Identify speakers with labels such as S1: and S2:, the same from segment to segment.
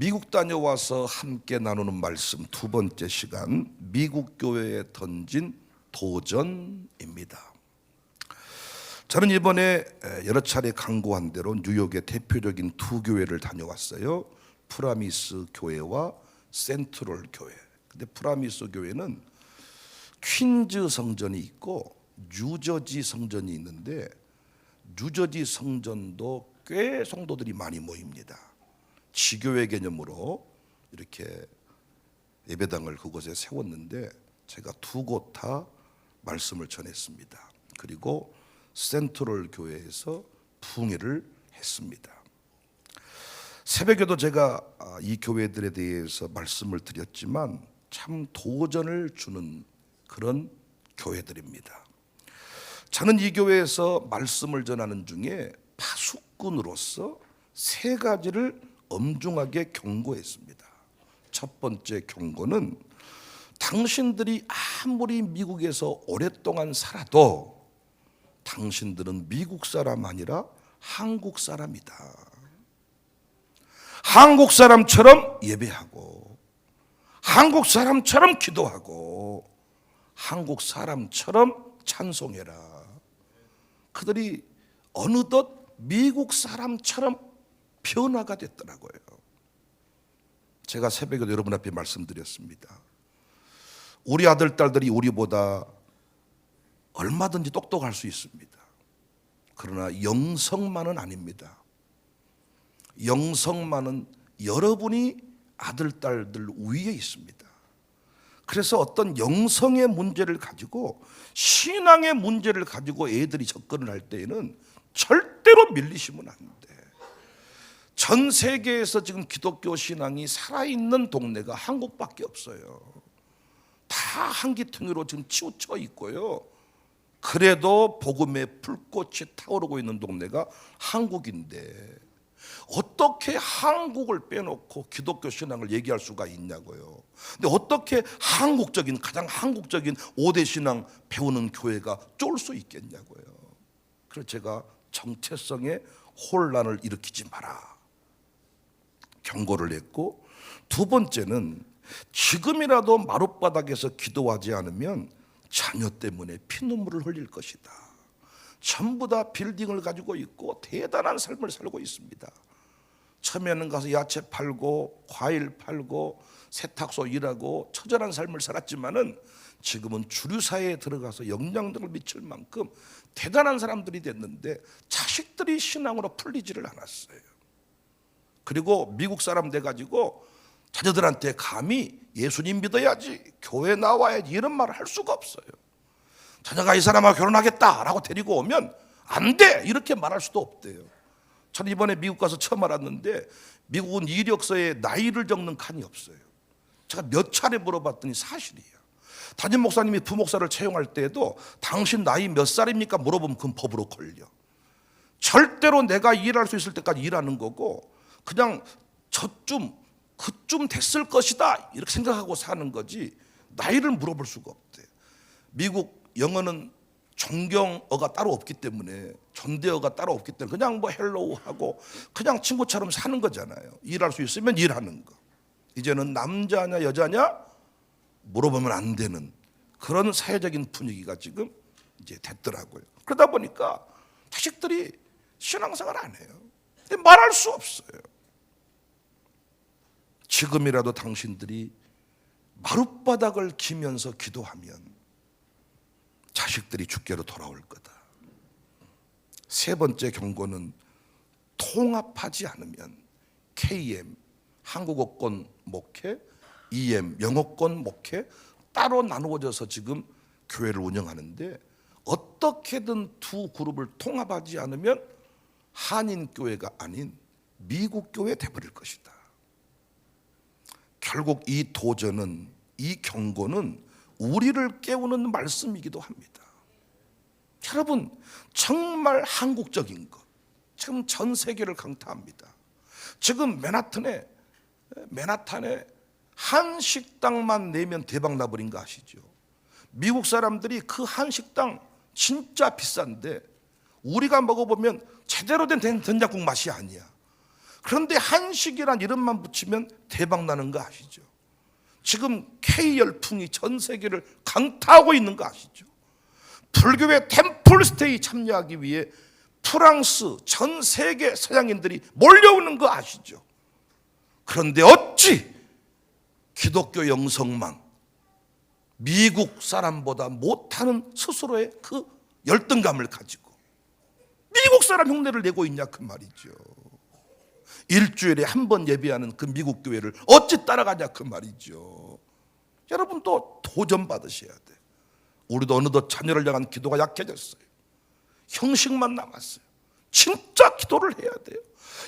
S1: 미국 다녀와서 함께 나누는 말씀 두 번째 시간, 미국 교회에 던진 도전입니다. 저는 이번에 여러 차례 강구한 대로 뉴욕의 대표적인 두 교회를 다녀왔어요. 프라미스 교회와 센트럴 교회. 근데 프라미스 교회는 퀸즈 성전이 있고 뉴저지 성전이 있는데, 뉴저지 성전도 꽤 성도들이 많이 모입니다. 지교회 개념으로 이렇게 예배당을 그곳에 세웠는데, 제가 두 곳 다 말씀을 전했습니다. 그리고 센트럴 교회에서 부흥회를 했습니다. 새벽에도 제가 이 교회들에 대해서 말씀을 드렸지만 참 도전을 주는 그런 교회들입니다. 저는 이 교회에서 말씀을 전하는 중에 파수꾼으로서 세 가지를 엄중하게 경고했습니다. 첫 번째 경고는, 당신들이 아무리 미국에서 오랫동안 살아도 당신들은 미국 사람 아니라 한국 사람이다. 한국 사람처럼 예배하고, 한국 사람처럼 기도하고, 한국 사람처럼 찬송해라. 그들이 어느덧 미국 사람처럼 변화가 됐더라고요. 제가 새벽에 여러분 앞에 말씀드렸습니다. 우리 아들, 딸들이 우리보다 얼마든지 똑똑할 수 있습니다. 그러나 영성만은 아닙니다. 영성만은 여러분이 아들, 딸들 위에 있습니다. 그래서 어떤 영성의 문제를 가지고, 신앙의 문제를 가지고 애들이 접근을 할 때에는 절대로 밀리시면 안 돼. 전 세계에서 지금 기독교 신앙이 살아있는 동네가 한국밖에 없어요. 다 한기퉁이로 지금 치우쳐 있고요. 그래도 복음의 불꽃이 타오르고 있는 동네가 한국인데, 어떻게 한국을 빼놓고 기독교 신앙을 얘기할 수가 있냐고요. 근데 어떻게 가장 한국적인 5대 신앙 배우는 교회가 쫄 수 있겠냐고요. 그래서 제가 정체성에 혼란을 일으키지 마라 경고를 했고, 두 번째는, 지금이라도 마룻바닥에서 기도하지 않으면 자녀 때문에 피눈물을 흘릴 것이다. 전부 다 빌딩을 가지고 있고 대단한 삶을 살고 있습니다. 처음에는 가서 야채 팔고 과일 팔고 세탁소 일하고 처절한 삶을 살았지만은 지금은 주류사회에 들어가서 영향력을 미칠 만큼 대단한 사람들이 됐는데, 자식들이 신앙으로 풀리지를 않았어요. 그리고 미국 사람 돼가지고 자녀들한테 감히 예수님 믿어야지, 교회 나와야지 이런 말을 할 수가 없어요. 자녀가 이 사람하고 결혼하겠다라고 데리고 오면 안 돼 이렇게 말할 수도 없대요. 저는 이번에 미국 가서 처음 알았는데, 미국은 이력서에 나이를 적는 칸이 없어요. 제가 몇 차례 물어봤더니 사실이에요. 담임 목사님이 부목사를 채용할 때에도 당신 나이 몇 살입니까 물어보면 그건 법으로 걸려. 절대로 내가 일할 수 있을 때까지 일하는 거고, 그냥 그쯤 됐을 것이다 이렇게 생각하고 사는 거지, 나이를 물어볼 수가 없대. 미국 영어는 존경어가 따로 없기 때문에, 존대어가 따로 없기 때문에 그냥 뭐 헬로우 하고 그냥 친구처럼 사는 거잖아요. 일할 수 있으면 일하는 거. 이제는 남자냐 여자냐 물어보면 안 되는 그런 사회적인 분위기가 지금 이제 됐더라고요. 그러다 보니까 자식들이 신앙생활 안 해요. 말할 수 없어요. 지금이라도 당신들이 마룻바닥을 기면서 기도하면 자식들이 주께로 돌아올 거다. 세 번째 경고는, 통합하지 않으면 KM 한국어권 목회, EM 영어권 목회 따로 나누어져서 지금 교회를 운영하는데, 어떻게든 두 그룹을 통합하지 않으면 한인교회가 아닌 미국교회 돼버릴 것이다. 결국 이 도전은, 이 경고는 우리를 깨우는 말씀이기도 합니다. 여러분, 정말 한국적인 것, 지금 전 세계를 강타합니다. 지금 맨하탄에 한 식당만 내면 대박 나버린 거 아시죠? 미국 사람들이 그 한 식당 진짜 비싼데 우리가 먹어보면 제대로 된 된장국 맛이 아니야. 그런데 한식이란 이름만 붙이면 대박 나는 거 아시죠? 지금 K 열풍이 전 세계를 강타하고 있는 거 아시죠? 불교의 템플스테이 참여하기 위해 프랑스 전 세계 서양인들이 몰려오는 거 아시죠? 그런데 어찌 기독교 영성만 미국 사람보다 못하는 스스로의 그 열등감을 가지고 미국 사람 흉내를 내고 있냐 그 말이죠. 일주일에 한 번 예배하는 그 미국 교회를 어찌 따라가냐 그 말이죠. 여러분 또 도전 받으셔야 돼요. 우리도 어느덧 자녀를 향한 기도가 약해졌어요. 형식만 남았어요. 진짜 기도를 해야 돼요.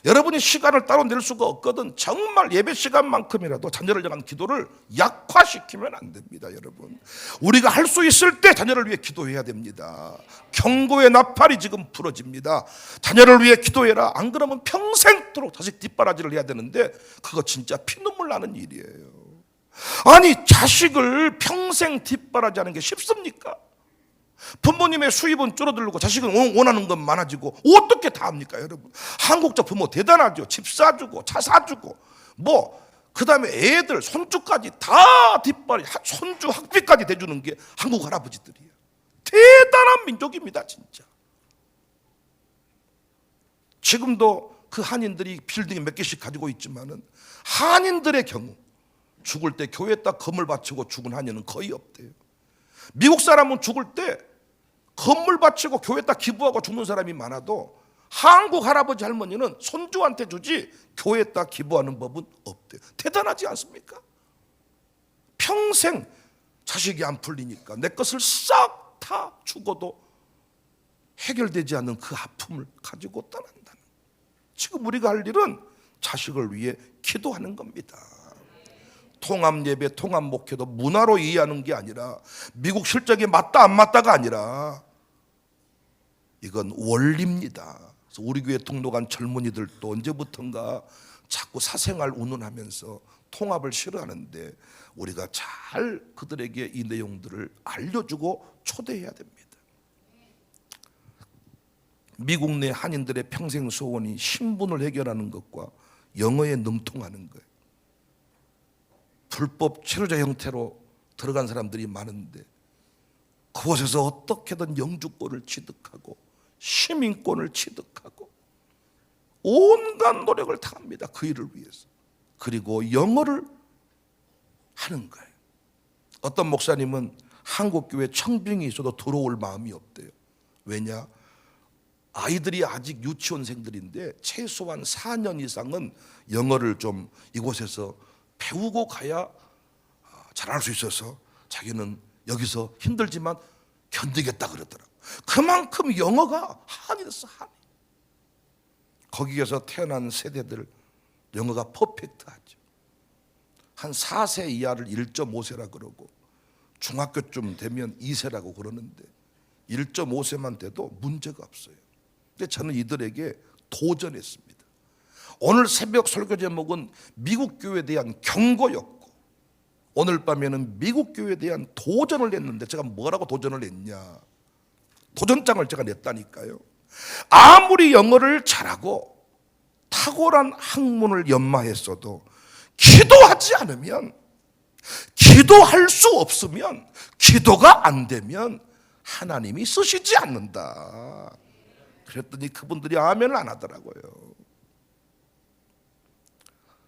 S1: 여러분이 시간을 따로 낼 수가 없거든. 정말 예배 시간만큼이라도 자녀를 향한 기도를 약화시키면 안 됩니다. 여러분, 우리가 할 수 있을 때 자녀를 위해 기도해야 됩니다. 경고의 나팔이 지금 부러집니다. 자녀를 위해 기도해라. 안 그러면 평생도록 자식 뒷바라지를 해야 되는데 그거 진짜 피눈물 나는 일이에요. 아니, 자식을 평생 뒷바라지하는 게 쉽습니까? 부모님의 수입은 줄어들고 자식은 원하는 건 많아지고 어떻게 다 합니까, 여러분? 한국적 부모 대단하죠. 집 사주고 차 사주고 그 다음에 애들 손주까지 다 뒷발이, 손주 학비까지 대주는 게 한국 할아버지들이에요. 대단한 민족입니다, 진짜. 지금도 그 한인들이 빌딩 몇 개씩 가지고 있지만은 한인들의 경우 죽을 때 교회에다 건물 바치고 죽은 한인은 거의 없대요. 미국 사람은 죽을 때 건물 바치고 교회에다 기부하고 죽는 사람이 많아도 한국 할아버지 할머니는 손주한테 주지 교회에다 기부하는 법은 없대요. 대단하지 않습니까? 평생 자식이 안 풀리니까 내 것을 싹 다 죽어도 해결되지 않는 그 아픔을 가지고 떠난다는. 지금 우리가 할 일은 자식을 위해 기도하는 겁니다. 통합 예배, 통합 목회도 문화로 이해하는 게 아니라 미국 실적이 맞다 안 맞다가 아니라 이건 원리입니다. 그래서 우리 교회 등록한 젊은이들도 언제부턴가 자꾸 사생활 운운하면서 통합을 싫어하는데 우리가 잘 그들에게 이 내용들을 알려주고 초대해야 됩니다. 미국 내 한인들의 평생 소원이 신분을 해결하는 것과 영어에 능통하는 거예요. 불법 체류자 형태로 들어간 사람들이 많은데 그곳에서 어떻게든 영주권을 취득하고 시민권을 취득하고 온갖 노력을 다합니다. 그 일을 위해서. 그리고 영어를 하는 거예요. 어떤 목사님은 한국교회 청빙이 있어도 들어올 마음이 없대요. 왜냐? 아이들이 아직 유치원생들인데 최소한 4년 이상은 영어를 좀 이곳에서 배우고 가야 잘할 수 있어서 자기는 여기서 힘들지만 견디겠다 그러더라고. 그만큼 영어가 한이었어, 한이. 거기에서 태어난 세대들 영어가 퍼펙트하죠. 한 4세 이하를 1.5세라 그러고 중학교쯤 되면 2세라고 그러는데 1.5세만 돼도 문제가 없어요. 근데 저는 이들에게 도전했습니다. 오늘 새벽 설교 제목은 미국 교회에 대한 경고였고 오늘 밤에는 미국 교회에 대한 도전을 냈는데 제가 뭐라고 도전을 했냐? 도전장을 제가 냈다니까요. 아무리 영어를 잘하고 탁월한 학문을 연마했어도 기도하지 않으면, 기도할 수 없으면, 기도가 안 되면 하나님이 쓰시지 않는다. 그랬더니 그분들이 아멘을 안 하더라고요.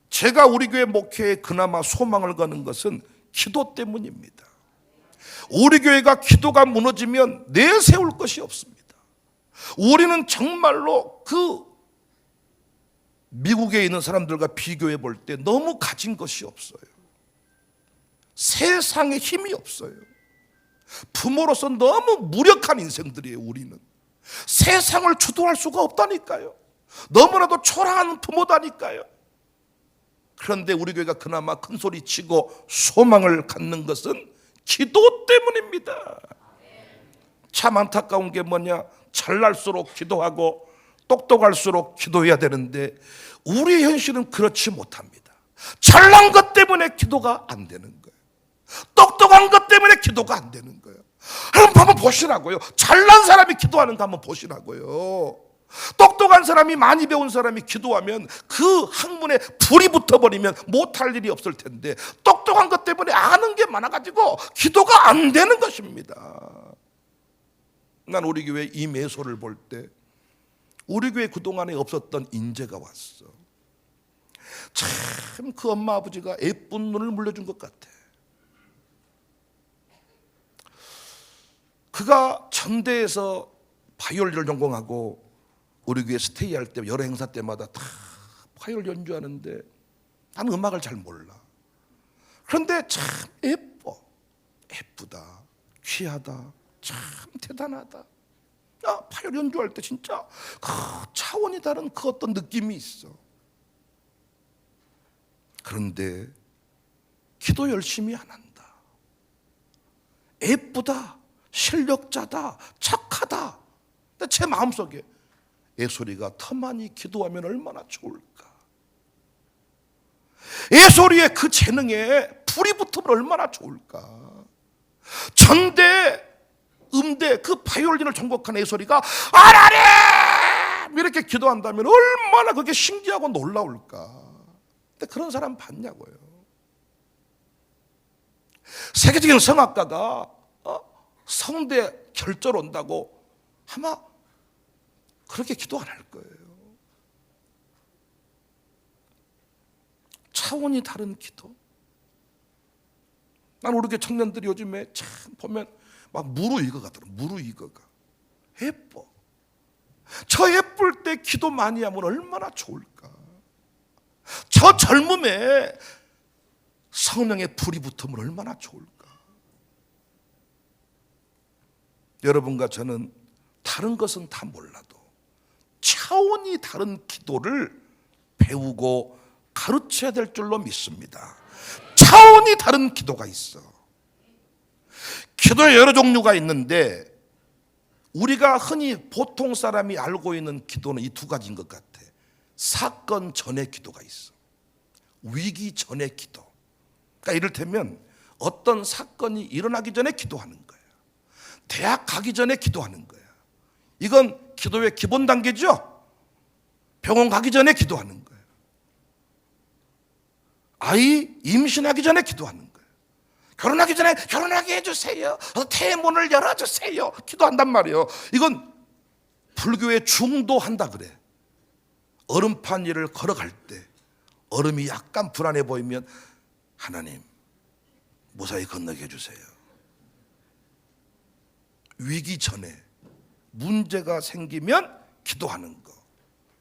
S1: 제가 우리 교회 목회에 그나마 소망을 거는 것은 기도 때문입니다. 우리 교회가 기도가 무너지면 내세울 것이 없습니다. 우리는 정말로 그 미국에 있는 사람들과 비교해 볼 때 너무 가진 것이 없어요. 세상에 힘이 없어요. 부모로서 너무 무력한 인생들이에요. 우리는 세상을 주도할 수가 없다니까요. 너무나도 초라한 부모다니까요. 그런데 우리 교회가 그나마 큰 소리 치고 소망을 갖는 것은 기도 때문입니다. 참 안타까운 게 뭐냐? 잘날수록 기도하고 똑똑할수록 기도해야 되는데 우리의 현실은 그렇지 못합니다. 잘난 것 때문에 기도가 안 되는 거예요. 똑똑한 것 때문에 기도가 안 되는 거예요. 한번 보시라고요. 잘난 사람이 기도하는 거 한번 보시라고요. 똑똑한 사람이, 많이 배운 사람이 기도하면 그 학문에 불이 붙어버리면 못할 일이 없을 텐데, 똑똑한 것 때문에 아는 게 많아가지고 기도가 안 되는 것입니다. 난 우리 교회 이 매소를 볼 때 우리 교회 그동안에 없었던 인재가 왔어. 참 그 엄마 아버지가 예쁜 눈을 물려준 것 같아. 그가 전대에서 바이올린을 전공하고 우리 교회 스테이할 때 여러 행사 때마다 다 바이올 연주하는데 나는 음악을 잘 몰라. 그런데 참 예쁘다, 귀하다, 참 대단하다. 바이올 연주할 때 진짜 그 차원이 다른 그 어떤 느낌이 있어. 그런데 기도 열심히 안 한다. 예쁘다, 실력자다, 착하다. 근데 제 마음속에 예솔이가 더 많이 기도하면 얼마나 좋을까. 예솔이의 그 재능에 불이 붙으면 얼마나 좋을까. 전대, 음대 그 바이올린을 전곡한 예솔이가 하나님 이렇게 기도한다면 얼마나 그게 신기하고 놀라울까. 근데 그런 사람 봤냐고요. 세계적인 성악가가 성대 결절 온다고 아마 그렇게 기도 안 할 거예요. 차원이 다른 기도. 난 우리 교회 청년들이 요즘에 참 보면 막 무르익어가더라. 무르익어가 예뻐. 저 예쁠 때 기도 많이 하면 얼마나 좋을까. 저 젊음에 성령의 불이 붙으면 얼마나 좋을까. 여러분과 저는 다른 것은 다 몰라도 차원이 다른 기도를 배우고 가르쳐야 될 줄로 믿습니다. 차원이 다른 기도가 있어. 기도의 여러 종류가 있는데 우리가 흔히 보통 사람이 알고 있는 기도는 이 두 가지인 것 같아. 사건 전의 기도가 있어. 위기 전의 기도. 그러니까 이를테면 어떤 사건이 일어나기 전에 기도하는 거야. 대학 가기 전에 기도하는 거야. 이건 기도의 기본 단계죠. 병원 가기 전에 기도하는 거야. 아이 임신하기 전에 기도하는 거야. 결혼하기 전에 결혼하게 해주세요. 태문을 열어주세요. 기도한단 말이에요. 이건 불교의 중도한다 그래. 얼음판 위를 걸어갈 때 얼음이 약간 불안해 보이면 하나님 무사히 건너게 해주세요. 위기 전에 문제가 생기면 기도하는 거.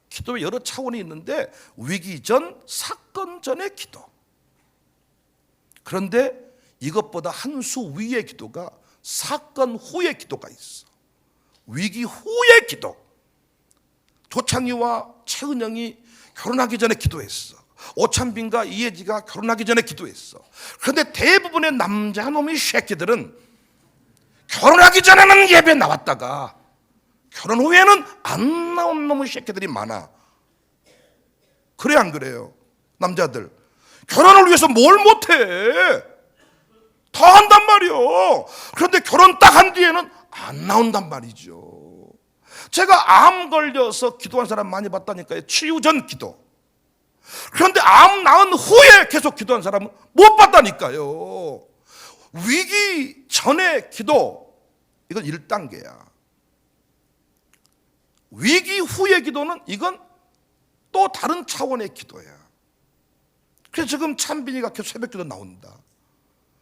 S1: 기도에 여러 차원이 있는데 위기 전, 사건 전의 기도. 그런데 이것보다 한 수 위의 기도가 사건 후의 기도가 있어. 위기 후의 기도. 조창희와 최은영이 결혼하기 전에 기도했어. 오찬빈과 이혜지가 결혼하기 전에 기도했어. 그런데 대부분의 남자놈의 새끼들은 결혼하기 전에는 예배 나왔다가 결혼 후에는 안 나온 놈의 새끼들이 많아. 그래 안 그래요? 남자들 결혼을 위해서 뭘 못해? 다 한단 말이요. 그런데 결혼 딱 한 뒤에는 안 나온단 말이죠. 제가 암 걸려서 기도한 사람 많이 봤다니까요. 치유 전 기도. 그런데 암 나은 후에 계속 기도한 사람은 못 봤다니까요. 위기 전의 기도, 이건 1단계야. 위기 후의 기도는 이건 또 다른 차원의 기도야. 그래서 지금 찬빈이가 계속 새벽 기도 나온다.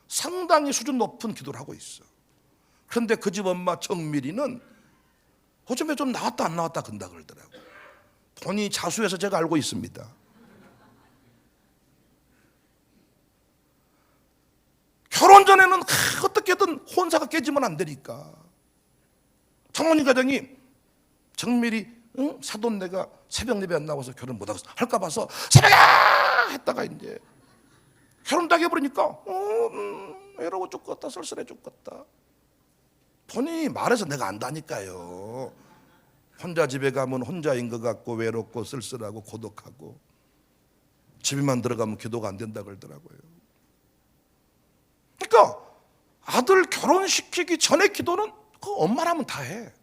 S1: 상당히 수준 높은 기도를 하고 있어. 그런데 그 집 엄마 정미리는 요즘에 좀 나왔다 안 나왔다 근다 그러더라고. 본인이 자수해서 제가 알고 있습니다. 결혼 전에는 어떻게든 혼사가 깨지면 안 되니까 장모님 가정이 정밀히 사돈네가 새벽 예배 안 나와서 결혼 못 할까 봐서 새벽에 했다가 이제 결혼 딱 해버리니까 이러고 죽겠다, 쓸쓸해 죽겠다. 본인이 말해서 내가 안다니까요. 혼자 집에 가면 혼자인 것 같고 외롭고 쓸쓸하고 고독하고 집에만 들어가면 기도가 안 된다 그러더라고요. 그러니까 아들 결혼시키기 전에 기도는 그 엄마라면 다 해.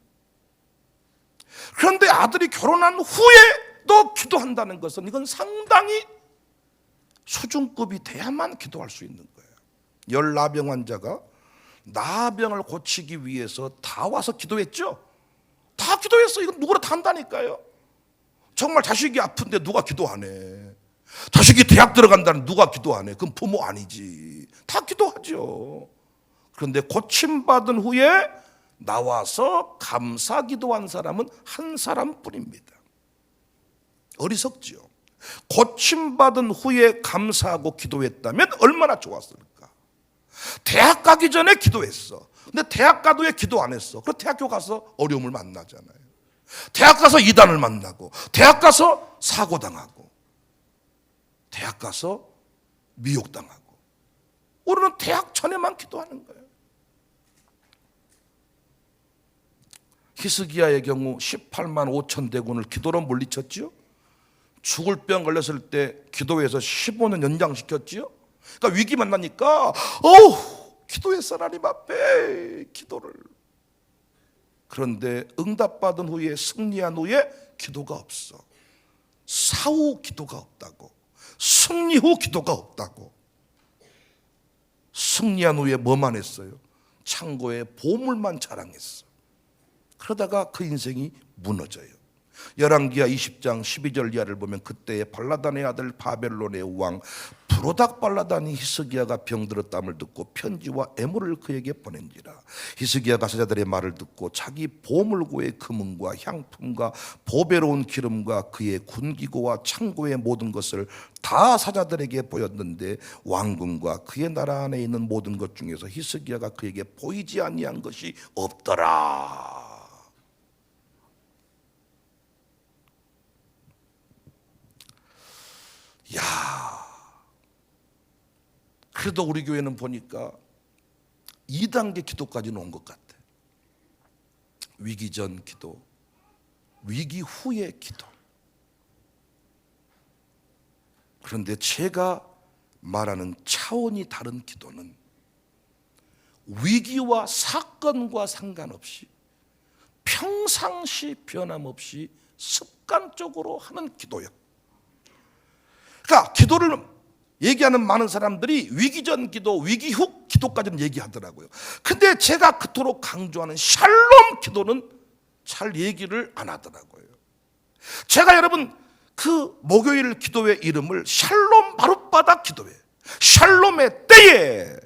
S1: 그런데 아들이 결혼한 후에도 기도한다는 것은 이건 상당히 수준급이 돼야만 기도할 수 있는 거예요. 열나병 환자가 나병을 고치기 위해서 다 와서 기도했죠. 다 기도했어. 이건 누구나 다 한다니까요. 정말 자식이 아픈데 누가 기도 안 해? 자식이 대학 들어간다는 누가 기도 안 해? 그건 부모 아니지. 다 기도하죠. 그런데 고침받은 후에 나와서 감사 기도한 사람은 한 사람뿐입니다. 어리석지요. 고침받은 후에 감사하고 기도했다면 얼마나 좋았을까. 대학 가기 전에 기도했어. 근데 대학 가도 왜 기도 안 했어? 그럼 대학교 가서 어려움을 만나잖아요. 대학 가서 이단을 만나고, 대학 가서 사고당하고, 대학 가서 미혹당하고. 우리는 대학 전에만 기도하는 거예요. 히스기야의 경우 18만 5천 대군을 기도로 물리쳤지요. 죽을 병 걸렸을 때 기도해서 15년 연장시켰지요. 그러니까 위기 만나니까 기도했어. 하나님 앞에 기도를. 그런데 응답받은 후에 승리한 후에 기도가 없어. 사후 기도가 없다고. 승리 후 기도가 없다고. 승리한 후에 뭐만 했어요? 창고에 보물만 자랑했어. 그러다가 그 인생이 무너져요. 열왕기하 20장 12절 이하를 보면 그때의 발라단의 아들 바벨론의 왕 브로닥 발라단이 히스기야가 병들었담을 듣고 편지와 애물을 그에게 보낸지라. 히스기야가 사자들의 말을 듣고 자기 보물고의 금은과 향품과 보배로운 기름과 그의 군기고와 창고의 모든 것을 다 사자들에게 보였는데 왕궁과 그의 나라 안에 있는 모든 것 중에서 히스기야가 그에게 보이지 아니한 것이 없더라. 야, 그래도 우리 교회는 보니까 2단계 기도까지는 온 것 같아. 위기 전 기도, 위기 후의 기도. 그런데 제가 말하는 차원이 다른 기도는 위기와 사건과 상관없이 평상시 변함없이 습관적으로 하는 기도예요. 그러니까 기도를 얘기하는 많은 사람들이 위기 전 기도, 위기 후 기도까지는 얘기하더라고요. 근데 제가 그토록 강조하는 샬롬 기도는 잘 얘기를 안 하더라고요. 제가 여러분 그 목요일 기도의 이름을 샬롬 마룻바닥 기도회, 샬롬의 때에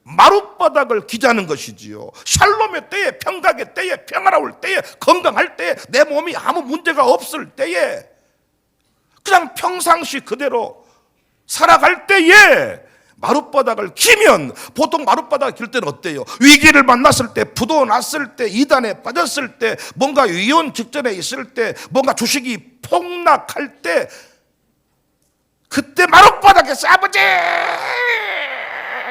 S1: 마룻바닥을 기자는 것이지요. 샬롬의 때에, 평강의 때에, 평화로울 때에, 건강할 때에, 내 몸이 아무 문제가 없을 때에, 그냥 평상시 그대로 살아갈 때에 마룻바닥을 기면, 보통 마룻바닥을 길 때는 어때요? 위기를 만났을 때, 부도 났을 때, 이단에 빠졌을 때, 뭔가 위험 직전에 있을 때, 뭔가 주식이 폭락할 때, 그때 마룻바닥에서 아버지!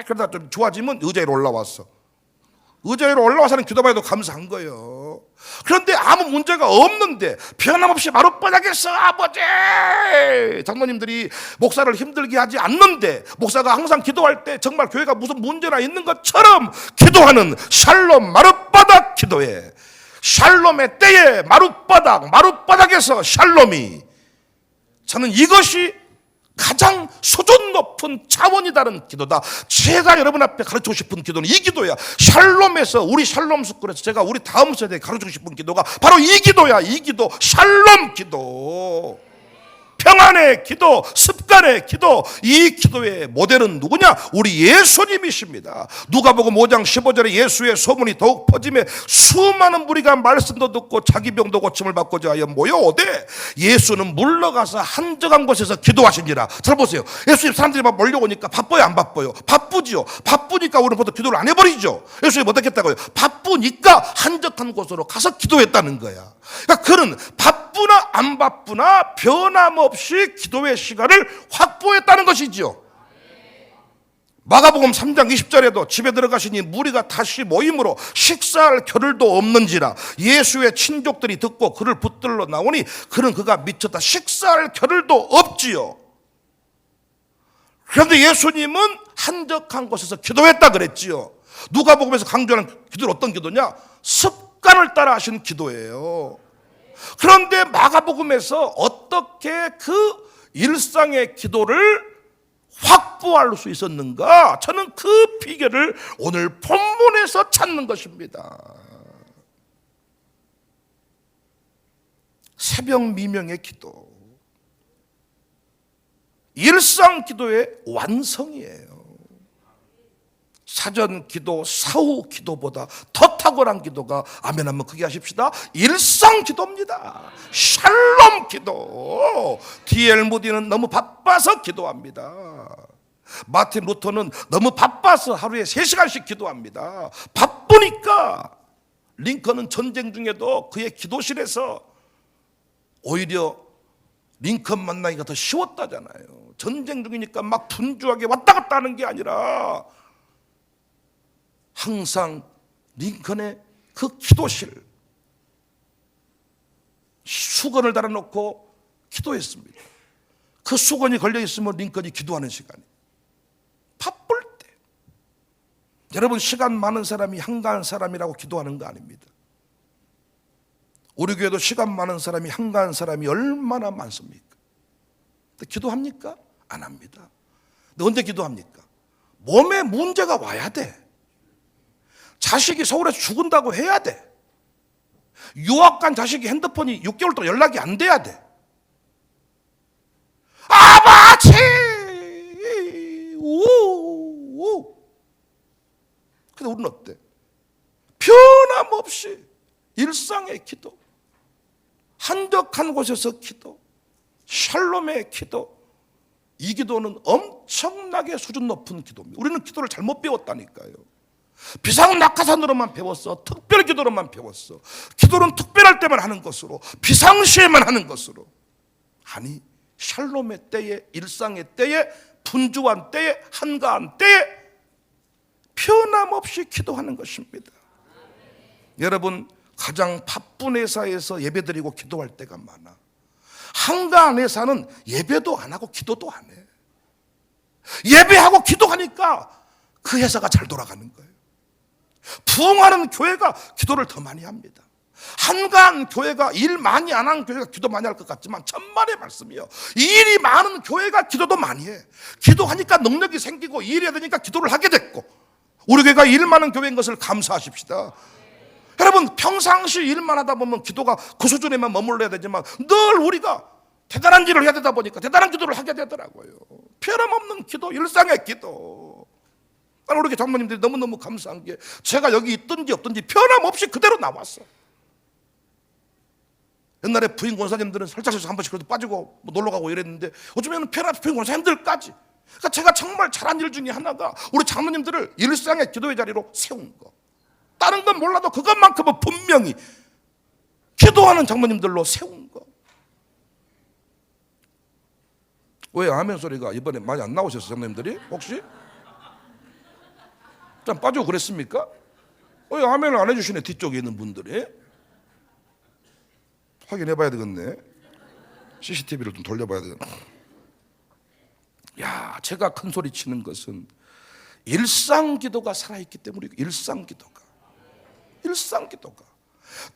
S1: 그러다 좀 좋아지면 의자 위로 올라왔어. 의자 위로 올라와서는 기도해도 감사한 거예요. 그런데 아무 문제가 없는데 변함없이 마룻바닥에서 아버지! 장로님들이 목사를 힘들게 하지 않는데 목사가 항상 기도할 때 정말 교회가 무슨 문제나 있는 것처럼 기도하는 샬롬 마룻바닥 기도에, 샬롬의 때에 마룻바닥에서 샬롬이, 저는 이것이 가장 수준 높은 차원이 다른 기도다. 제가 여러분 앞에 가르치고 싶은 기도는 이 기도야. 샬롬에서, 우리 샬롬 스쿨에서 제가 우리 다음 세대에 가르치고 싶은 기도가 바로 이 기도야. 이 기도, 샬롬 기도, 평안의 기도, 습관의 기도. 이 기도의 모델은 누구냐? 우리 예수님이십니다. 누가복음 5장 15절에 예수의 소문이 더욱 퍼지며 수많은 무리가 말씀도 듣고 자기 병도 고침을 받고자 하여 모여오되 예수는 물러가서 한적한 곳에서 기도하시니라. 잘 보세요. 예수님 사람들이 막 몰려오니까 바빠요, 안 바빠요? 바쁘지요. 바쁘니까 우리는 보통 기도를 안 해버리죠. 예수님 못했겠다고요? 바쁘니까 한적한 곳으로 가서 기도했다는 거야. 그러니까 그는 바쁘나 안 바쁘나 변함없이 기도의 시간을 확보했다는 것이지요. 마가복음 3장 20절에도 집에 들어가시니 무리가 다시 모임으로 식사할 겨를도 없는지라. 예수의 친족들이 듣고 그를 붙들러 나오니 그가 미쳤다. 식사할 겨를도 없지요. 그런데 예수님은 한적한 곳에서 기도했다 그랬지요. 누가복음에서 강조하는 기도는 어떤 기도냐? 습관을 따라 하신 기도예요. 그런데 마가복음에서 어떻게 그 일상의 기도를 확보할 수 있었는가? 저는 그 비결을 오늘 본문에서 찾는 것입니다. 새벽 미명의 기도, 일상 기도의 완성이에요. 사전 기도, 사후 기도보다 더 탁월한 기도가, 아멘 한번 크게 하십시다, 일상 기도입니다. 샬롬 기도. D.L. 무디는 너무 바빠서 기도합니다. 마틴 루터는 너무 바빠서 하루에 3시간씩 기도합니다. 바쁘니까. 링컨은 전쟁 중에도 그의 기도실에서 오히려 링컨 만나기가 더 쉬웠다잖아요. 전쟁 중이니까 막 분주하게 왔다 갔다 하는 게 아니라 항상 링컨의 그 기도실, 수건을 달아놓고 기도했습니다. 그 수건이 걸려있으면 링컨이 기도하는 시간이, 바쁠 때. 여러분, 시간 많은 사람이 한가한 사람이라고 기도하는 거 아닙니다. 우리 교회도 시간 많은 사람이, 한가한 사람이 얼마나 많습니까? 근데 기도합니까? 안 합니다. 근데 언제 기도합니까? 몸에 문제가 와야 돼. 자식이 서울에서 죽은다고 해야 돼. 유학 간 자식이 핸드폰이 6개월 동안 연락이 안 돼야 돼. 아버지! 오! 근데 우리는 어때? 변함없이 일상의 기도, 한적한 곳에서 기도, 샬롬의 기도, 이 기도는 엄청나게 수준 높은 기도입니다. 우리는 기도를 잘못 배웠다니까요. 비상낙하산으로만 배웠어. 특별 기도로만 배웠어. 기도는 특별할 때만 하는 것으로, 비상시에만 하는 것으로. 아니, 샬롬의 때에, 일상의 때에, 분주한 때에, 한가한 때에 변함없이 기도하는 것입니다. 여러분, 가장 바쁜 회사에서 예배드리고 기도할 때가 많아. 한가한 회사는 예배도 안 하고 기도도 안 해. 예배하고 기도하니까 그 회사가 잘 돌아가는 거예요. 부흥하는 교회가 기도를 더 많이 합니다. 한가한 교회가, 일 많이 안 하는 교회가 기도 많이 할 것 같지만 천만의 말씀이요, 일이 많은 교회가 기도도 많이 해. 기도하니까 능력이 생기고 일이 해야 되니까 기도를 하게 됐고, 우리 교회가 일 많은 교회인 것을 감사하십시다. 여러분, 평상시 일만 하다 보면 기도가 그 수준에만 머물러야 되지만 늘 우리가 대단한 일을 해야 되다 보니까 대단한 기도를 하게 되더라고요. 변함없는 기도, 일상의 기도. 나는 우리 장모님들이 너무너무 감사한 게, 제가 여기 있든지 없든지 변함없이 그대로 나왔어. 옛날에 부인 권사님들은 설자에서 한 번씩 그래도 빠지고 뭐 놀러 가고 이랬는데, 요즘에는 변함없이 부인 권사님들까지. 그러니까 제가 정말 잘한 일 중에 하나가 우리 장모님들을 일상의 기도의 자리로 세운 거. 다른 건 몰라도 그것만큼은 분명히 기도하는 장모님들로 세운 거. 왜 아멘 소리가 이번에 많이 안 나오셨어요, 장모님들이? 혹시? 좀 빠지고 그랬습니까? 왜 아멘을 안 해주시네, 뒤쪽에 있는 분들이? 확인해 봐야 되겠네. CCTV를 좀 돌려봐야 되겠네. 야, 제가 큰 소리 치는 것은 일상 기도가 살아있기 때문이고, 일상 기도가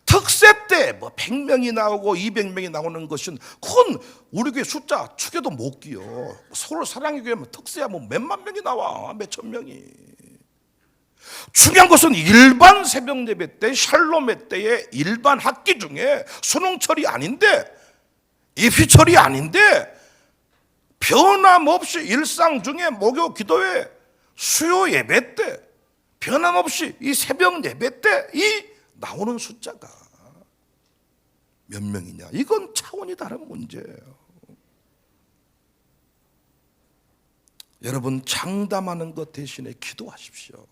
S1: 특세 때 뭐 100명이 나오고 200명이 나오는 것은 그건 우리 교회 숫자 축에도 못 끼요. 서울 사랑의 교회면 특세야 뭐 몇만 명이 나와, 몇천 명이. 중요한 것은 일반 새벽 예배 때, 샬롬의 때에 일반 학기 중에 수능철이 아닌데, 입시철이 아닌데, 변함없이 일상 중에 목요 기도회, 수요 예배 때, 변함없이 이 새벽 예배 때 이 나오는 숫자가 몇 명이냐, 이건 차원이 다른 문제예요. 여러분, 장담하는 것 대신에 기도하십시오.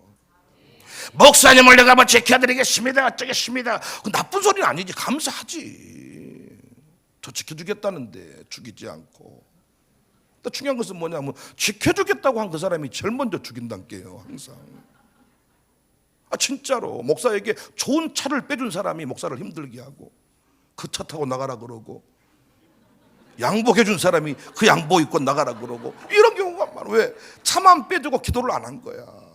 S1: 목사님을 내가 뭐 지켜드리겠습니다, 어쩌겠습니다, 그 나쁜 소리는 아니지. 감사하지. 저 지켜주겠다는데 죽이지 않고. 또 중요한 것은 뭐냐면, 지켜주겠다고 한 그 사람이 제일 먼저 죽인다는 게요, 항상. 진짜로 목사에게 좋은 차를 빼준 사람이 목사를 힘들게 하고, 그 차 타고 나가라 그러고, 양복해 준 사람이 그 양복 입고 나가라 그러고, 이런 경우가 많아. 왜? 차만 빼주고 기도를 안 한 거야.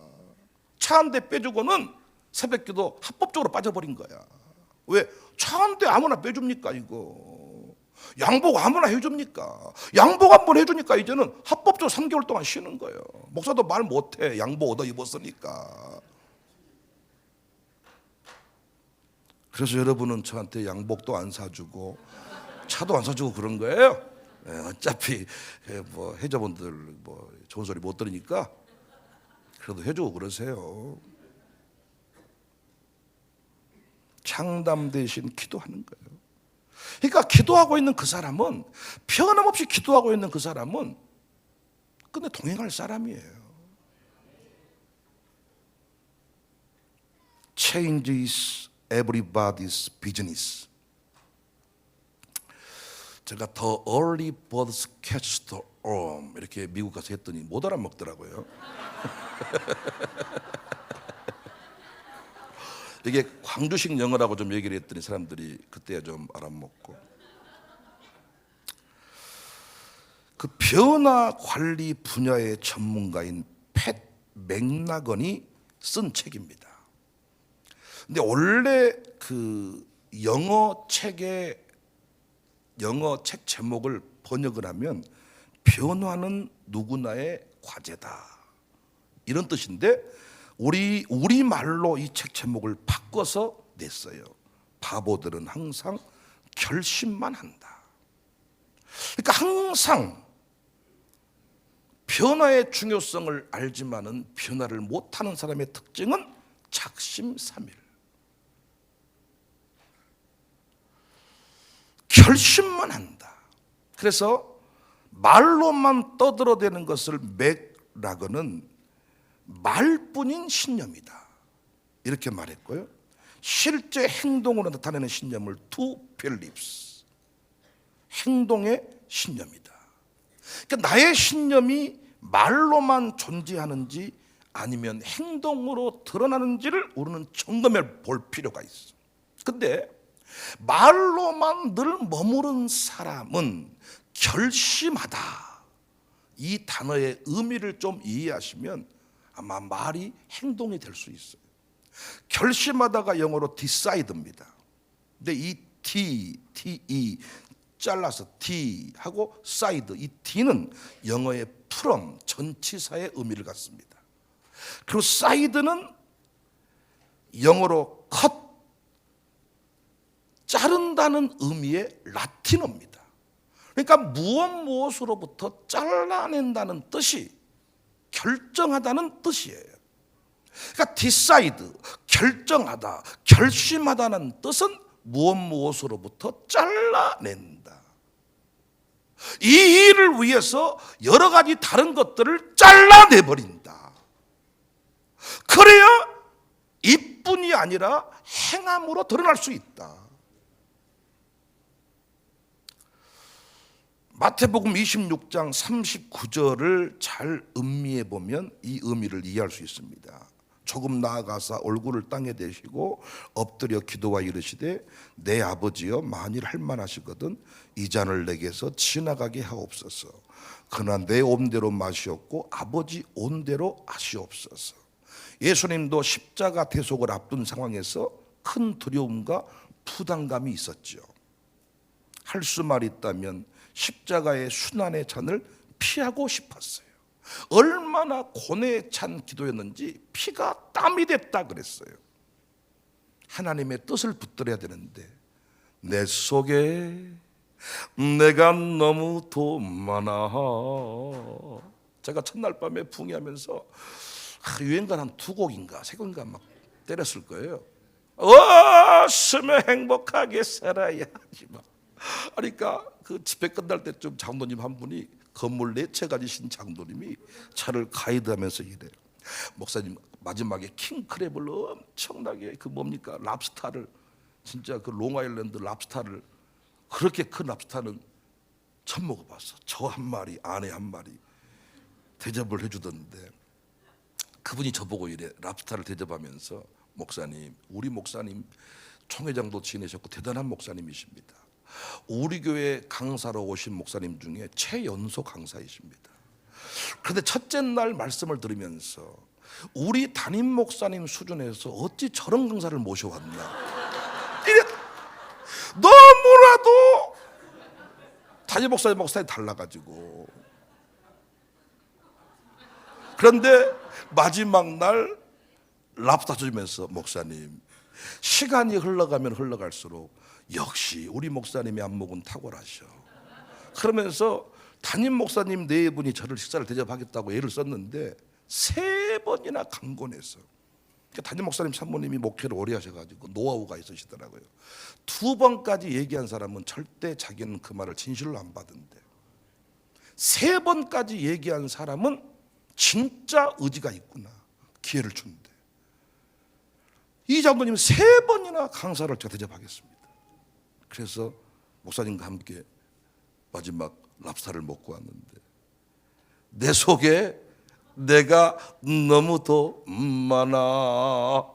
S1: 차 한 대 빼주고는 새벽기도 합법적으로 빠져버린 거야. 왜? 차한테 아무나 빼줍니까 이거? 양복 아무나 해줍니까? 양복 한번 해주니까 이제는 합법적으로 3개월 동안 쉬는 거예요. 목사도 말 못해. 양복 얻어 입었으니까. 그래서 여러분은 저한테 양복도 안 사주고 차도 안 사주고 그런 거예요. 어차피 뭐 해자분들 뭐 좋은 소리 못 들으니까 그래도 해주고 그러세요. 창담 대신 기도하는 거예요. 그러니까 기도하고 있는 그 사람은, 변함없이 기도하고 있는 그 사람은 근데 동행할 사람이에요. Change is everybody's business. 제가 The early birds catch the worm 이렇게 미국 가서 했더니 못 알아먹더라고요. 이게 광주식 영어라고 좀 얘기를 했더니 사람들이 그때야 좀 알아먹고. 그 변화 관리 분야의 전문가인 팻 맥나건이 쓴 책입니다. 근데 원래 그 영어 책 제목을 번역을 하면 변화는 누구나의 과제다 이런 뜻인데 우리 말로 이 책 제목을 바꿔서 냈어요. 바보들은 항상 결심만 한다. 그러니까 항상 변화의 중요성을 알지만은 변화를 못하는 사람의 특징은 작심삼일. 결심만 한다. 그래서 말로만 떠들어대는 것을 맥라건은 말뿐인 신념이다 이렇게 말했고요. 실제 행동으로 나타내는 신념을 to beliefs, 행동의 신념이다. 그러니까 나의 신념이 말로만 존재하는지 아니면 행동으로 드러나는지를 우리는 점검해 볼 필요가 있어. 근데 말로만 늘 머무른 사람은 결심하다 이 단어의 의미를 좀 이해하시면 아마 말이 행동이 될 수 있어요. 결심하다가 영어로 decide입니다. 근데 이 T 잘라서 D 하고 side, 이 D는 영어의 from, 전치사의 의미를 갖습니다. 그리고 side는 영어로 cut, 자른다는 의미의 라틴어입니다. 그러니까 무엇으로부터 잘라낸다는 뜻이 결정하다는 뜻이에요. 그러니까 decide, 결정하다, 결심하다는 뜻은 무엇으로부터 잘라낸다. 이 일을 위해서 여러 가지 다른 것들을 잘라내버린다. 그래야 이뿐이 아니라 행함으로 드러날 수 있다. 마태복음 26장 39절을 잘 음미해 보면 이 의미를 이해할 수 있습니다. 조금 나아가사 얼굴을 땅에 대시고 엎드려 기도와 이르시되 내 아버지여 만일 할만하시거든 이 잔을 내게서 지나가게 하옵소서. 그러나 내 온대로 마시옵고 아버지 온대로 하시옵소서. 예수님도 십자가 대속을 앞둔 상황에서 큰 두려움과 부담감이 있었죠. 할 수만 있다면 십자가의 순환의 잔을 피하고 싶었어요. 얼마나 고뇌에 찬 기도였는지 피가 땀이 됐다 그랬어요. 하나님의 뜻을 붙들어야 되는데 내 속에 내가 너무 더 많아. 제가 첫날 밤에 붕이하면서 유행가 한 2곡인가 3곡인가 막 때렸을 거예요. 왔으면 행복하게 살아야지 막. 그러니까 그 집회 끝날 때쯤 장로님 한 분이 건물 4채 가지신 장로님이 차를 가이드하면서 이래요. 목사님 마지막에 킹크랩을 엄청나게 그 뭡니까 랍스타를 진짜 그 롱아일랜드 랍스타를 그렇게 큰 랍스타는 처음 먹어봤어. 저 한 마리 아내 한 마리 대접을 해주던데 그분이 저보고 이래 랍스타를 대접하면서 목사님 우리 목사님 총회장도 지내셨고 대단한 목사님이십니다. 우리 교회 강사로 오신 목사님 중에 최연소 강사이십니다. 그런데 첫째 날 말씀을 들으면서 우리 담임 목사님 수준에서 어찌 저런 강사를 모셔왔나 이래 너무나도 담임 목사님 달라가지고. 그런데 마지막 날 랍스터 주면서 목사님, 시간이 흘러가면 흘러갈수록 역시 우리 목사님의 안목은 탁월하셔. 그러면서 담임 목사님 네 분이 저를 식사를 대접하겠다고 애를 썼는데 3번이나 강권해서. 담임 목사님 산모님이 목회를 오래 하셔가지고 노하우가 있으시더라고요. 2번까지 얘기한 사람은 절대 자기는 그 말을 진실로 안 받은데 3번까지 얘기한 사람은 진짜 의지가 있구나, 기회를 주는데. 이 장로님은 3번이나 강사를 제가 대접하겠습니다. 그래서 목사님과 함께 마지막 랍스타를 먹고 왔는데 내 속에 내가 너무도 많아.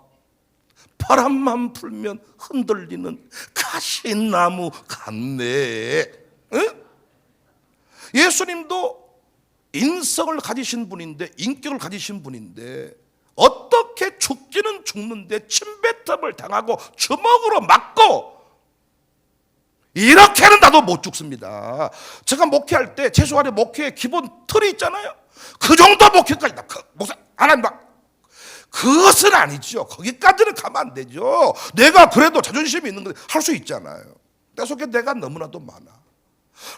S1: 바람만 불면 흔들리는 가시나무 같네. 응? 예수님도 인성을 가지신 분인데, 인격을 가지신 분인데 어떻게 죽기는 죽는데 침뱉음을 당하고 주먹으로 맞고, 이렇게는 나도 못 죽습니다. 제가 목회할 때 최소한의 목회의 기본 틀이 있잖아요. 그 정도 목회까지 목사 안 한다, 그것은 아니죠. 거기까지는 가면 안 되죠. 내가 그래도 자존심이 있는 거 할 수 있잖아요. 내 속에 내가 너무나도 많아.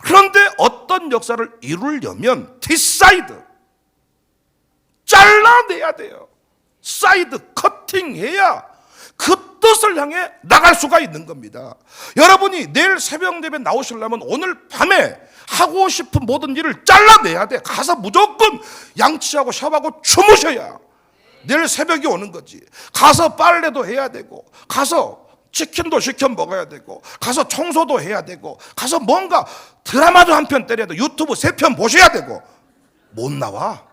S1: 그런데 어떤 역사를 이루려면 뒷사이드 잘라내야 돼요. 사이드 커팅해야 그 뜻을 향해 나갈 수가 있는 겁니다. 여러분이 내일 새벽 예배 나오시려면 오늘 밤에 하고 싶은 모든 일을 잘라내야 돼. 가서 무조건 양치하고 샤워하고 주무셔야 내일 새벽이 오는 거지. 가서 빨래도 해야 되고, 가서 치킨도 시켜 먹어야 되고, 가서 청소도 해야 되고, 가서 뭔가 드라마도 한 편 때려야 돼. 유튜브 3편 보셔야 되고. 못 나와.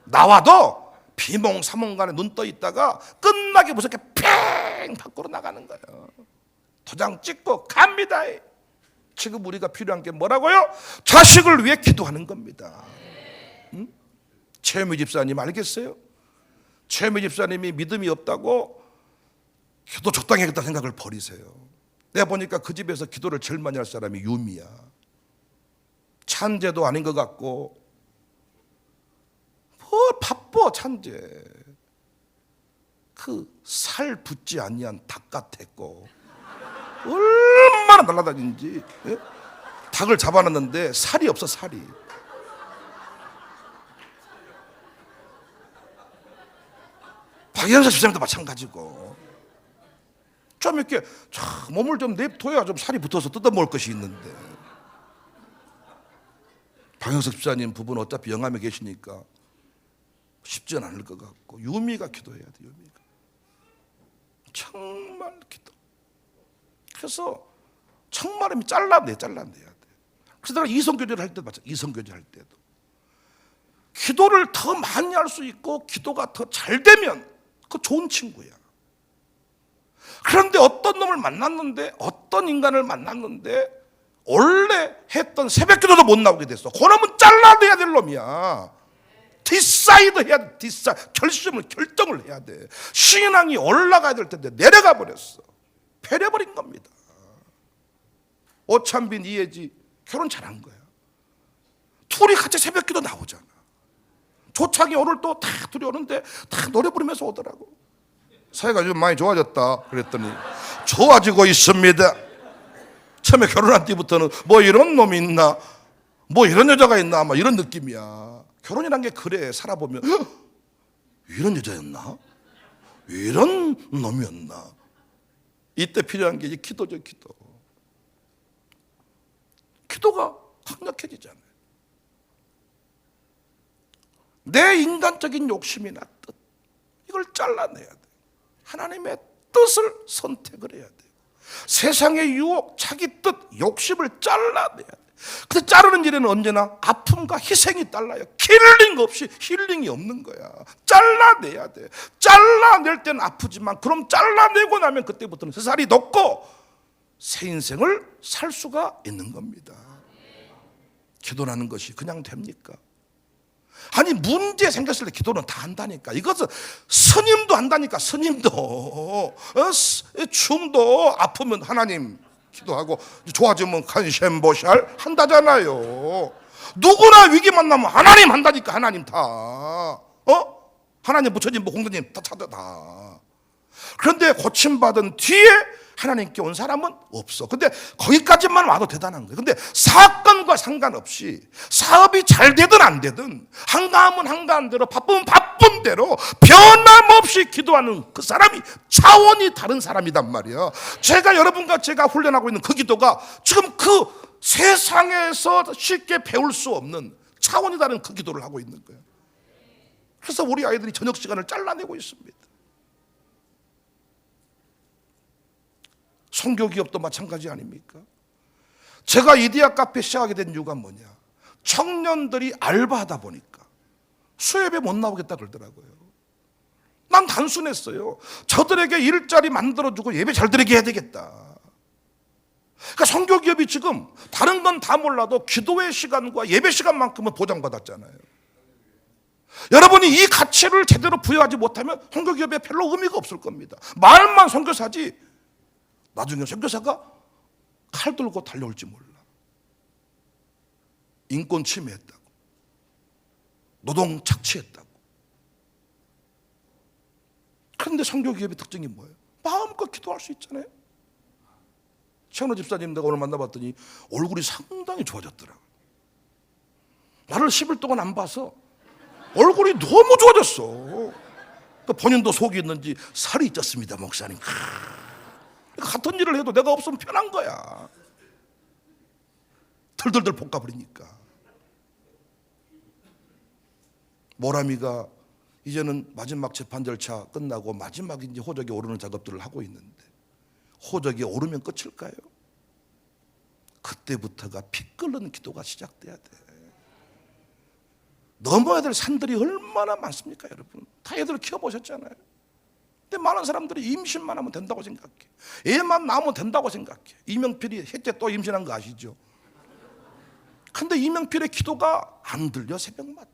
S1: 나와도 비몽사몽간에 눈 떠 있다가 끝나게 무섭게 팽 밖으로 나가는 거예요. 도장 찍고 갑니다. 지금 우리가 필요한 게 뭐라고요? 자식을 위해 기도하는 겁니다. 응? 최미 집사님 알겠어요? 최미 집사님이 믿음이 없다고 기도 적당히 하겠다는 생각을 버리세요. 내가 보니까 그 집에서 기도를 제일 많이 할 사람이 유미야. 찬재도 아닌 것 같고, 뭐 바빠 찬재. 그 살 붙지 아니한 닭 같았고 얼마나 날아다니는지. 예? 닭을 잡아놨는데 살이 없어, 살이. 박영사 집사님도 마찬가지고. 좀 이렇게 몸을 좀 냅둬야 좀 살이 붙어서 뜯어먹을 것이 있는데. 박영석 집사님 부부는 어차피 영암에 계시니까 쉽지 않을 것 같고, 유미가 기도해야 돼. 유미가 정말 기도. 그래서 정말이면 잘라내야 돼. 그래서 내가 이성교제를 할 때도 마찬가지. 이성교제 할 때도 기도를 더 많이 할 수 있고 기도가 더 잘 되면 그 좋은 친구야. 그런데 어떤 놈을 만났는데, 어떤 인간을 만났는데 원래 했던 새벽기도도 못 나오게 됐어. 그 놈은 잘라내야 될 놈이야. 디사이드 해야 돼. 결정을 해야 돼. 신앙이 올라가야 될 텐데 내려가 버렸어. 패려버린 겁니다. 오찬빈, 이혜지 결혼 잘한 거야. 둘이 같이 새벽기도 나오잖아. 조창이 오늘 또 다 둘이 오는데 다 노래 부르면서 오더라고. 사이가 좀 많이 좋아졌다 그랬더니 좋아지고 있습니다. 처음에 결혼한 뒤부터는 뭐 이런 놈이 있나, 뭐 이런 여자가 있나, 막 이런 느낌이야. 결혼이란 게 그래. 살아보면 이런 여자였나, 이런 놈이었나. 이때 필요한 게 이제 기도죠. 기도가 강력해지잖아요. 내 인간적인 욕심이나 뜻, 이걸 잘라내야 돼. 하나님의 뜻을 선택을 해야 돼요. 세상의 유혹, 자기 뜻, 욕심을 잘라내야 돼. 근데 자르는 일에는 언제나 아픔과 희생이 달라요. 킬링 없이 힐링이 없는 거야. 잘라내야 돼. 잘라낼 때는 아프지만 그럼 잘라내고 나면 그때부터는 새 살이 돋고 새 인생을 살 수가 있는 겁니다. 기도라는 것이 그냥 됩니까? 아니 문제 생겼을 때 기도는 다 한다니까. 이것은 스님도 한다니까. 스님도 춤도 아프면 하나님 기도하고 좋아지면 간셴보샬 한다잖아요. 누구나 위기 만나면 하나님 한다니까. 하나님 다 하나님 부처님 뭐 공도님 다 찾아 다. 그런데 고침받은 뒤에 하나님께 온 사람은 없어. 근데 거기까지만 와도 대단한 거예요. 근데 사건과 상관없이 사업이 잘 되든 안 되든 한가하면 한가한 대로 바쁘면 바쁜 대로 변함없이 기도하는 그 사람이 차원이 다른 사람이단 말이야. 제가 여러분과 제가 훈련하고 있는 그 기도가 지금 그 세상에서 쉽게 배울 수 없는 차원이 다른 그 기도를 하고 있는 거예요. 그래서 우리 아이들이 저녁 시간을 잘라내고 있습니다. 선교 기업도 마찬가지 아닙니까? 제가 이디야 카페 시작하게 된 이유가 뭐냐? 청년들이 알바하다 보니까 수협에 못 나오겠다 그러더라고요. 난 단순했어요. 저들에게 일자리 만들어주고 예배 잘 드리게 해야 되겠다. 그러니까 선교 기업이 지금 다른 건 다 몰라도 기도의 시간과 예배 시간만큼은 보장받았잖아요. 여러분이 이 가치를 제대로 부여하지 못하면 선교 기업에 별로 의미가 없을 겁니다. 말만 선교사지 나중에 선교사가 칼 들고 달려올지 몰라. 인권 침해했다고, 노동 착취했다고. 그런데 선교기업의 특징이 뭐예요? 마음껏 기도할 수 있잖아요. 최현호 집사님 내가 오늘 만나봤더니 얼굴이 상당히 좋아졌더라고요. 나를 10일 동안 안 봐서 얼굴이 너무 좋아졌어. 본인도 속이 있는지 살이 쪘습니다 목사님. 같은 일을 해도 내가 없으면 편한 거야. 덜덜덜 볶아버리니까. 모라미가 이제는 마지막 재판 절차 끝나고 마지막 이제 호적에 오르는 작업들을 하고 있는데 호적에 오르면 끝일까요? 그때부터가 피 끓는 기도가 시작돼야 돼. 넘어야 될 산들이 얼마나 많습니까 여러분? 다 애들 키워보셨잖아요. 근데 많은 사람들이 임신만 하면 된다고 생각해. 애만 낳으면 된다고 생각해. 이명필이 셋째 또 임신한 거 아시죠? 근데 이명필의 기도가 안 들려 새벽마다.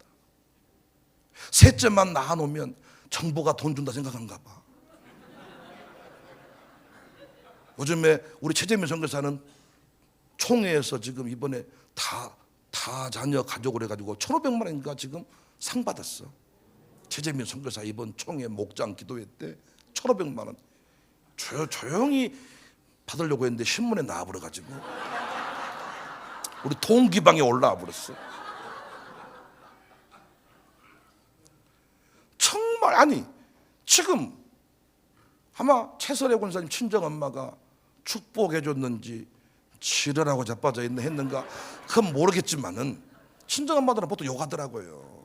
S1: 셋째만 낳아놓으면 정부가 돈 준다 생각한가 봐. 요즘에 우리 최재민 선교사는 총회에서 지금 이번에 다 자녀 가족을 해가지고 1,500만 원인가 지금 상 받았어. 최재민 선교사 이번 총회 목장 기도회 때 1,500만 원 조용히 받으려고 했는데 신문에 나와버려가지고 우리 통기방에 올라와 버렸어. 정말 아니 지금 아마 최설의 권사님 친정엄마가 축복해줬는지 지랄하고 자빠져 했는가 그건 모르겠지만은 친정엄마들은 보통 욕하더라고요.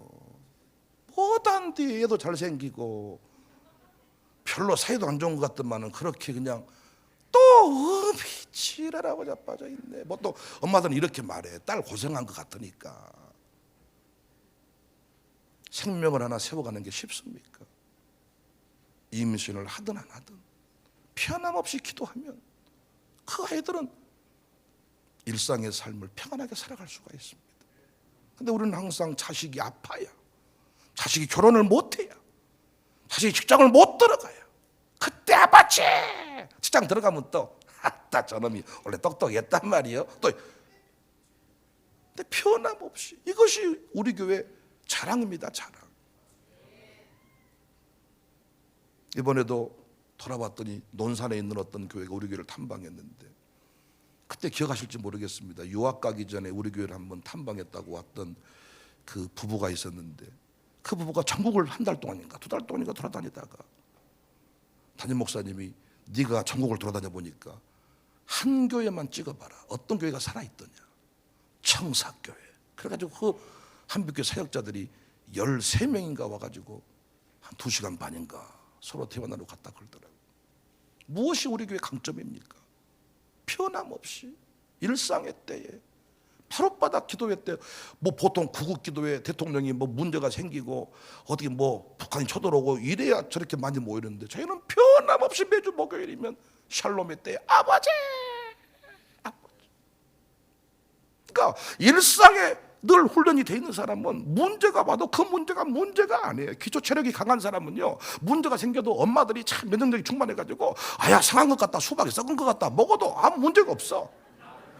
S1: 뭐단디 얘도 잘생기고 별로 사이도 안 좋은 것 같더만은 그렇게 그냥 또 어미 지랄하고 자빠져 있네. 뭐 또 엄마들은 이렇게 말해. 딸 고생한 것 같으니까. 생명을 하나 세워가는 게 쉽습니까? 임신을 하든 안 하든 편함없이 기도하면 그 아이들은 일상의 삶을 평안하게 살아갈 수가 있습니다. 근데 우리는 항상 자식이 아파야, 자식이 결혼을 못해야, 자식이 직장을 못 들어가요. 그때 아팠지. 직장 들어가면 또 아따 저놈이 원래 똑똑했단 말이에요. 또 근데 편함없이 이것이 우리 교회 자랑입니다. 자랑. 이번에도 돌아봤더니 논산에 있는 어떤 교회가 우리 교회를 탐방했는데 그때 기억하실지 모르겠습니다. 유학 가기 전에 우리 교회를 한번 탐방했다고 왔던 그 부부가 있었는데 그 부부가 전국을 한 달 동안인가 2달 동안인가 돌아다니다가 담임 목사님이 네가 전국을 돌아다녀 보니까 한 교회만 찍어봐라. 어떤 교회가 살아있더냐. 청사교회. 그래가지고 그 한빛교회 사역자들이 13명인가 와가지고 한 2시간 반인가 서로 대화나누고 갔다 그러더라고요. 무엇이 우리 교회 강점입니까? 편함없이 일상의 때에 바로바닥 기도회 때 뭐 보통 구국 기도회 대통령이 뭐 문제가 생기고 어떻게 뭐 북한이 쳐들어오고 이래야 저렇게 많이 모이는데 저희는 편함없이 매주 목요일이면 샬롬의 때에 아버지. 그러니까 일상에 늘 훈련이 돼 있는 사람은 문제가 와도 그 문제가 아니에요. 기초 체력이 강한 사람은요, 문제가 생겨도 엄마들이 참 면역력이 충만해가지고 아야 상한 것 같다, 수박이 썩은 것 같다 먹어도 아무 문제가 없어.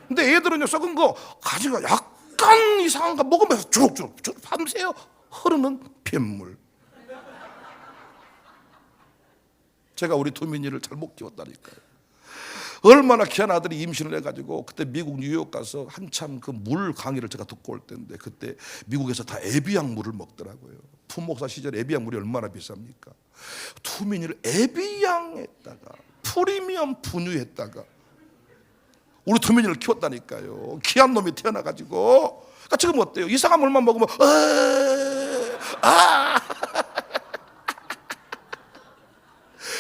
S1: 근데 애들은요, 썩은 거 가지가 약간 이상한 거 먹으면서 주룩주룩 밤새요 흐르는 핏물. 제가 우리 두민이를 잘못 키웠다니까요. 얼마나 귀한 아들이 임신을 해가지고 그때 미국 뉴욕 가서 한참 그 물 강의를 제가 듣고 올 때인데, 그때 미국에서 다 에비앙 물을 먹더라고요. 품목사 시절에 에비앙 물이 얼마나 비쌉니까? 투민이를 에비앙에다가 프리미엄 분유했다가 우리 투민이를 키웠다니까요. 귀한 놈이 태어나가지고. 그러니까 지금 어때요? 이상한 물만 먹으면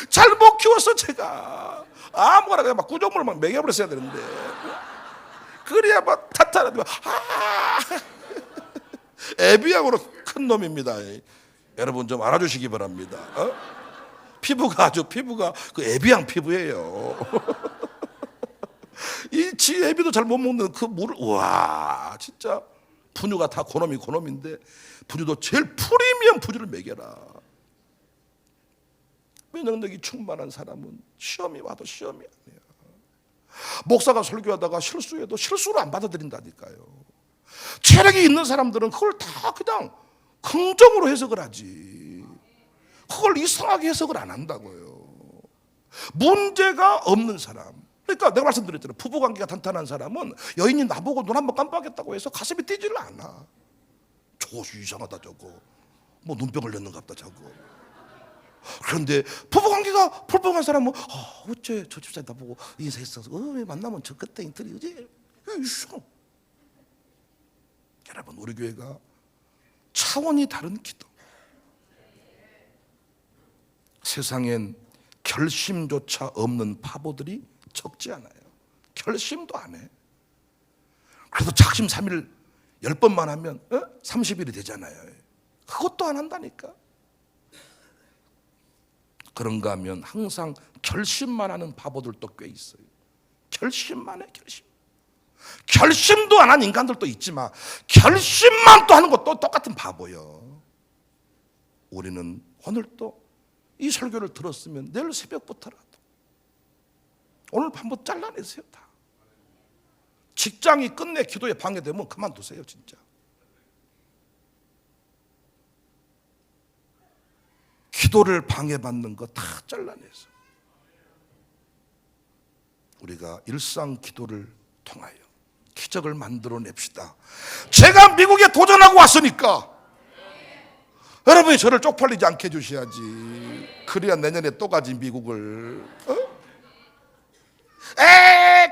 S1: 잘못 키웠어 제가. 아무거나 그냥 막 구조물을 막 먹여버렸어야 되는데, 그래야 막 탄탄하게 에비앙으로 큰 놈입니다. 여러분 좀 알아주시기 바랍니다. 피부가 그 에비앙 피부예요. 이 지 애비도 잘 못 먹는 그 물을, 와 진짜 분유가 다 고놈인데 분유도 제일 프리미엄 분유를 먹여라. 면역력이 충만한 사람은 시험이 와도 시험이 아니야. 목사가 설교하다가 실수해도 실수를 안 받아들인다니까요. 체력이 있는 사람들은 그걸 다 그냥 긍정으로 해석을 하지, 그걸 이상하게 해석을 안 한다고요. 문제가 없는 사람, 그러니까 내가 말씀드렸잖아요. 부부관계가 탄탄한 사람은 여인이 나보고 눈 한번 깜빡했다고 해서 가슴이 뛰지를 않아. 저것이 이상하다 저거, 뭐 눈병을 냈는가 보다 저거. 그런데 부부관계가 불평한 사람은 어째 저 집사님 나보고 인사했어, 만나면 저 그때 인터리 어제 이상. 여러분 우리 교회가 차원이 다른 기도. 세상엔 결심조차 없는 바보들이 적지 않아요. 결심도 안 해. 그래도 작심 3일 10번만 하면 30일이 되잖아요. 그것도 안 한다니까. 그런가 하면 항상 결심만 하는 바보들도 꽤 있어요. 결심만 해, 결심. 결심도 안 한 인간들도 있지만 결심만 또 하는 것도 똑같은 바보요. 우리는 오늘 또 이 설교를 들었으면 내일 새벽부터라도 오늘 밤부터 잘라내세요. 다 직장이 끝내 기도에 방해되면 그만두세요. 진짜 기도를 방해받는 거 다 잘라내서 우리가 일상 기도를 통하여 기적을 만들어냅시다. 제가 미국에 도전하고 왔으니까 여러분이 저를 쪽팔리지 않게 해주셔야지. 그래야 내년에 또 가지 미국을.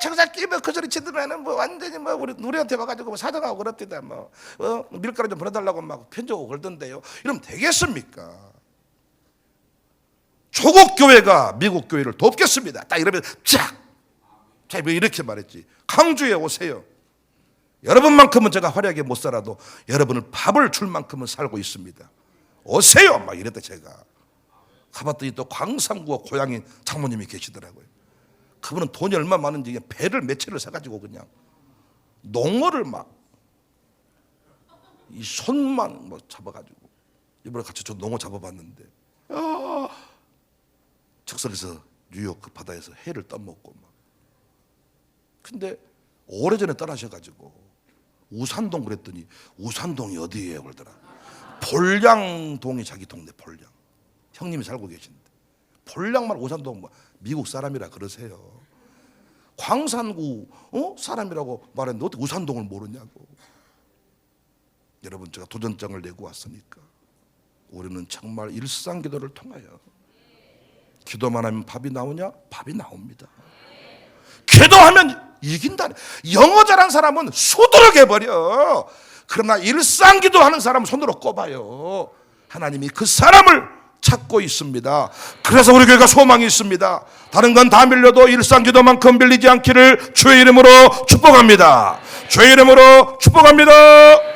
S1: 청사끼 그 소리 치더라는 뭐 완전히 뭐 우리한테 와가지고 뭐 사정하고 그럽디다 뭐 밀가루 좀 보내달라고 막 편지하고 그러던데요. 이러면 되겠습니까? 조국 교회가 미국 교회를 돕겠습니다. 딱 이러면 쫙. 자, 이렇게 말했지. 강주에 오세요. 여러분만큼은 제가 화려하게 못 살아도 여러분을 밥을 줄 만큼은 살고 있습니다. 오세요. 막 이랬다 제가. 가봤더니 또 광산구와 고향인 장모님이 계시더라고요. 그분은 돈이 얼마 많은지 그냥 배를 몇 채를 사가지고 그냥 농어를 막 이 손만 뭐 잡아가지고, 이번에 같이 저 농어 잡아봤는데 적선에서 뉴욕 그 바다에서 회를 떠먹고 막. 근데 오래전에 떠나셔가지고 우산동 그랬더니 우산동이 어디예요 그러더라. 볼량동이 자기 동네. 볼량. 형님이 살고 계신데 볼량만 우산동 뭐 미국 사람이라 그러세요. 광산구 사람이라고 말했는데 어떻게 우산동을 모르냐고. 여러분 제가 도전장을 내고 왔으니까 우리는 정말 일상 기도를 통하여, 기도만 하면 밥이 나오냐? 밥이 나옵니다. 기도하면 이긴다. 영어 잘하는 사람은 수두룩해버려. 그러나 일상 기도하는 사람은 손으로 꼽아요. 하나님이 그 사람을 찾고 있습니다. 그래서 우리 교회가 소망이 있습니다. 다른 건 다 밀려도 일상 기도만큼 밀리지 않기를 주의 이름으로 축복합니다. 주의 이름으로 축복합니다.